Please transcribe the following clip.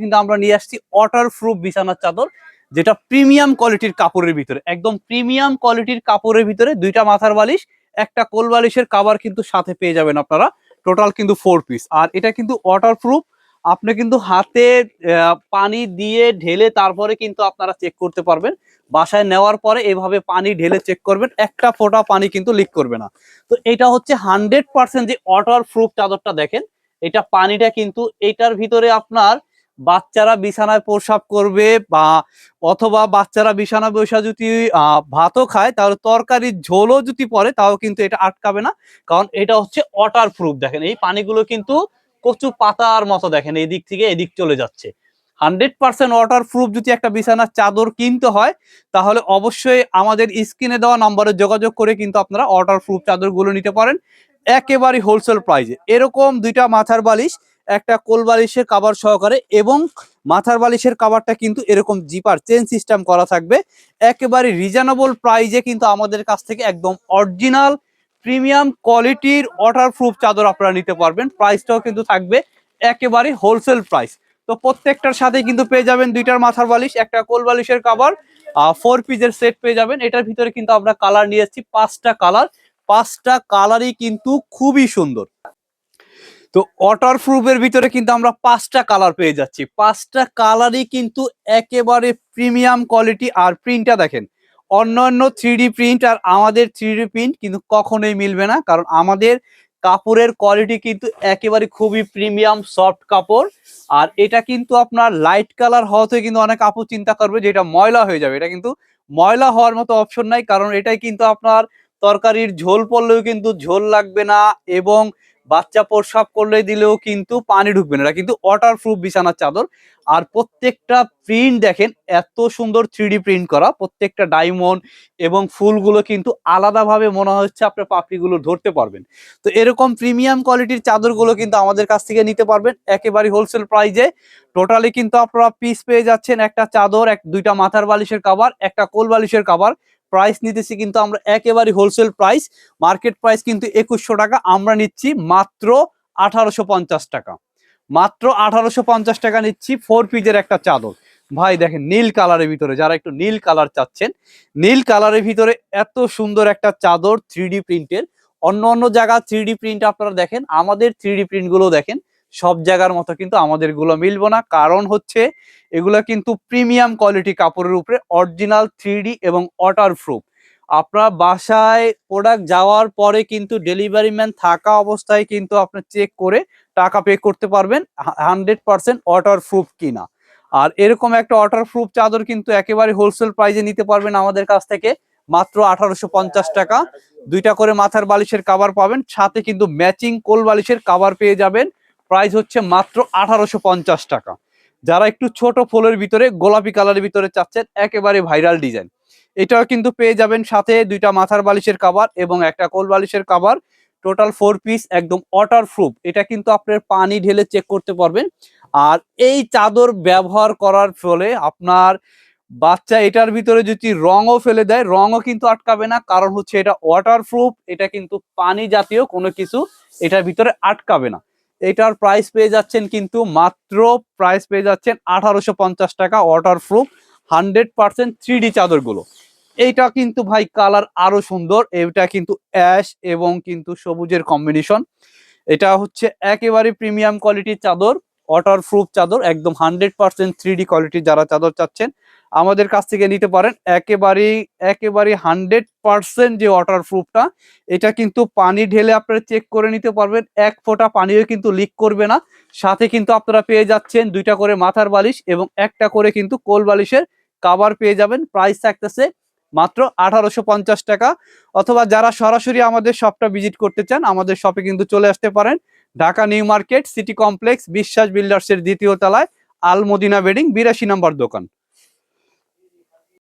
কিন্তু আমরা নিয়ে আসছি ওয়াটারপ্রুফ বিছানার চাদর, যেটা প্রিমিয়াম কোয়ালিটির কাপড়ের ভিতরে, একদম প্রিমিয়াম কোয়ালিটির কাপড়ের ভিতরে দুইটা মাথার বালিশ, একটা কোল বালিশের কভার কিন্তু সাথে পেয়ে যাবেন আপনারা। টোটাল কিন্তু 4 পিস। আর এটা কিন্তু ওয়াটারপ্রুফ, আপনি কিন্তু হাতে পানি দিয়ে ঢেলে তারপরে কিন্তু আপনারা চেক করতে পারবেন। বাসায় নেওয়ার পরে এভাবে পানি ঢেলে চেক করবেন, একটা ফোঁটা পানি কিন্তু লিক করবে না। তো এটা হচ্ছে 100% যে ওয়াটারপ্রুফ চাদরটা দেখেন, এটা পানিটা কিন্তু এটার ভিতরে আপনার বাচ্চারা বিছানায় প্রসাব করবে বা অথবা বাচ্চারা বিছানা বসা যদি ভাতও খায়, তাহলে তরকারির ঝোলও যদি পড়ে তাও কিন্তু এটা আটকাবে না, কারণ এটা হচ্ছে ওয়াটারপ্রুফ। দেখেন এই পানিগুলো কিন্তু কচু পাতার মতো, দেখেন এই দিক থেকে এদিক চলে যাচ্ছে। 100% ওয়াটারপ্রুফ যদি একটা বিছানার চাদর কিনতে হয়, তাহলে অবশ্যই আমাদের স্ক্রিনে দেওয়া নম্বরে যোগাযোগ করে কিন্তু আপনারা ওয়াটারপ্রুফ চাদরগুলো নিতে পারেন একেবারে হোলসেল প্রাইসে। এরকম দুইটা মাথার বালিশ, একটা কোল বালিশের কভার সহকারে, এবং মাথার বালিশের কভারটা কিন্তু এরকম জিপার চেন সিস্টেম করা থাকবে। একেবারে রিজনেবল প্রাইসে কিন্তু আমাদের কাছ থেকে একদম অরিজিনাল প্রিমিয়াম কোয়ালিটির ওয়াটারপ্রুফ চাদর আপনারা নিতে পারবেন। প্রাইসটাও কিন্তু থাকবে একেবারে হোলসেল প্রাইস। তো প্রত্যেকটার সাথে কিন্তু পেয়ে যাবেন দুইটার মাথার বালিশ, একটা কোল বালিশের কভার, 4 পিসের সেট পেয়ে যাবেন। এটার ভিতরে কিন্তু আমরা কালার নিয়ে এসেছি 5টা কালার, 5টা কালারই কিন্তু খুবই সুন্দর। তো ওয়াটারপ্রুফের ভিতরে কিন্তু আমরা 5টা কালার পেয়ে যাচ্ছি, 5টা কালারই কিন্তু একেবারে প্রিমিয়াম কোয়ালিটি। আর প্রিন্টটা দেখেন, অন্যান্য 3D প্রিন্ট আর আমাদের 3D প্রিন্ট কিন্তু কখনোই মিলবে না, কারণ আমাদের কাপড়ের কোয়ালিটি কিন্তু একেবারে খুবই প্রিমিয়াম সফট কাপড়। আর এটা কিন্তু আপনার লাইট কালার হওয়াতে কিন্তু অনেক কাপড় চিন্তা করবে যে এটা ময়লা হয়ে যাবে, এটা কিন্তু ময়লা হওয়ার মতো অপশন নাই, কারণ এটাই কিন্তু আপনার তরকারির ঝোল পড়লেও কিন্তু ঝোল লাগবে না, এবং বাচ্চা প্রস্রাব করলে দিলেও কিন্তু পানি ঢুকবে না। এটা কিন্তু ওয়াটারপ্রুফ বিছানার চাদর। আর প্রত্যেকটা প্রিন্ট দেখেন এত সুন্দর 3D প্রিন্ট করা, প্রত্যেকটা ডায়মন্ড এবং ফুলগুলো কিন্তু আলাদাভাবে মনে হচ্ছে আপনার পাপড়িগুলো ধরতে পারবেন। তো এরকম প্রিমিয়াম কোয়ালিটির চাদরগুলো কিন্তু আমাদের কাছ থেকে নিতে পারবেন একেবারে হোলসেল প্রাইজে। টোটালি কিন্তু আপনারা পিস পেয়ে যাচ্ছেন একটা চাদর, দুইটা মাথার বালিশের কভার, একটা কোল বালিশের কভার। প্রাইস নিতেছি কিন্তু আমরা একেবারে হোলসেল প্রাইস, মার্কেট প্রাইস কিন্তু 2100 টাকা, আমরা নিচ্ছি মাত্র 1850 টাকা। মাত্র 1850 টাকা নিচ্ছি 4 পিসের একটা চাদর। ভাই দেখেন নীল কালারের ভিতরে, যারা একটু নীল কালার চাচ্ছেন, নীল কালারের ভিতরে এত সুন্দর একটা চাদর 3D প্রিন্টের। অন্য অন্য জায়গা 3D প্রিন্ট আপনারা দেখেন, আমাদের 3D প্রিন্ট গুলো দেখেন, সব জায়গার মতো কিন্তু আমাদের গুলো মিলবো না, কারণ হচ্ছে এগুলো কিন্তু প্রিমিয়াম কোয়ালিটি কাপড়ের উপরে অরিজিনাল 3D এবং ওয়াটারপ্রুফ। আপনার বাসায় প্রোডাক্ট যাওয়ার পরে কিন্তু ডেলিভারি ম্যান থাকা অবস্থায় কিন্তু আপনি চেক করে টাকা পে করতে পারবেন 100% ওয়াটারপ্রুফ কিনা। আর এরকম একটা ওয়াটারপ্রুফ চাদর কিন্তু একেবারে হোলসেল প্রাইসে নিতে পারবেন আমাদের কাছ থেকে মাত্র 1850 টাকা। দুইটা করে মাথার বালিশের কভার পাবেন, সাথে কিন্তু ম্যাচিং কোল বালিশের কভার পেয়ে যাবেন। প্রাইস হচ্ছে মাত্র 1850 টাকা। যারা একটু ছোট ফুলের ভিতরে গোলাপি কালারের ভিতরে চাচ্ছেন, একেবারে ভাইরাল ডিজাইন, এটাও কিন্তু পেয়ে যাবেন সাথে দুইটা মাথার বালিশের কভার এবং একটা কোল বালিশের কভার। টোটাল 4 পিস একদম ওয়াটারপ্রুফ। এটা কিন্তু আপনার পানি ঢেলে চেক করতে পারবেন। আর এই চাদর ব্যবহার করার ফলে আপনার বাচ্চা এটার ভিতরে যদি রঙও ফেলে দেয়, রঙও কিন্তু আটকাবে না, কারণ হচ্ছে এটা ওয়াটারপ্রুফ, এটা কিন্তু পানি জাতীয় কোনো কিছু এটার ভিতরে আটকাবে না। এটার প্রাইস পেয়ে যাচ্ছেন কিন্তু মাত্র, প্রাইস পেয়ে যাচ্ছেন 1850 টাকা ওয়াটারপ্রুফ 100% 3D চাদরগুলো। এইটা কিন্তু ভাই কালার আরো সুন্দর, এটা কিন্তু অ্যাশ এবং কিন্তু সবুজের কম্বিনেশন। এটা হচ্ছে একেবারে প্রিমিয়াম কোয়ালিটির চাদর, ওয়াটারপ্রুফ চাদর, একদম 100% 3D কোয়ালিটির যারা চাদর চাচ্ছেন আমাদের কাছ থেকে নিতে পারেন। একেবারেই একেবারে 100% যে ওয়াটারপ্রুফটা, এটা কিন্তু পানি ঢেলে আপনারা চেক করে নিতে পারবেন, এক ফোঁটা পানিও কিন্তু লিক করবে না। সাথে কিন্তু আপনারা পেয়ে যাচ্ছেন দুইটা করে মাথার বালিশ এবং একটা করে কিন্তু কোল বালিশের কভার পেয়ে যাবেন। প্রাইস থাকতেছে মাত্র 1850 টাকা। অথবা যারা সরাসরি আমাদের শপটা ভিজিট করতে চান, আমাদের শপে কিন্তু চলে আসতে পারেন। Dhaka new market city complex বিশ্বাস বিল্ডার্স এর দ্বিতীয় তলায়, আল মদিনা বেডিং 82 নম্বর দোকান।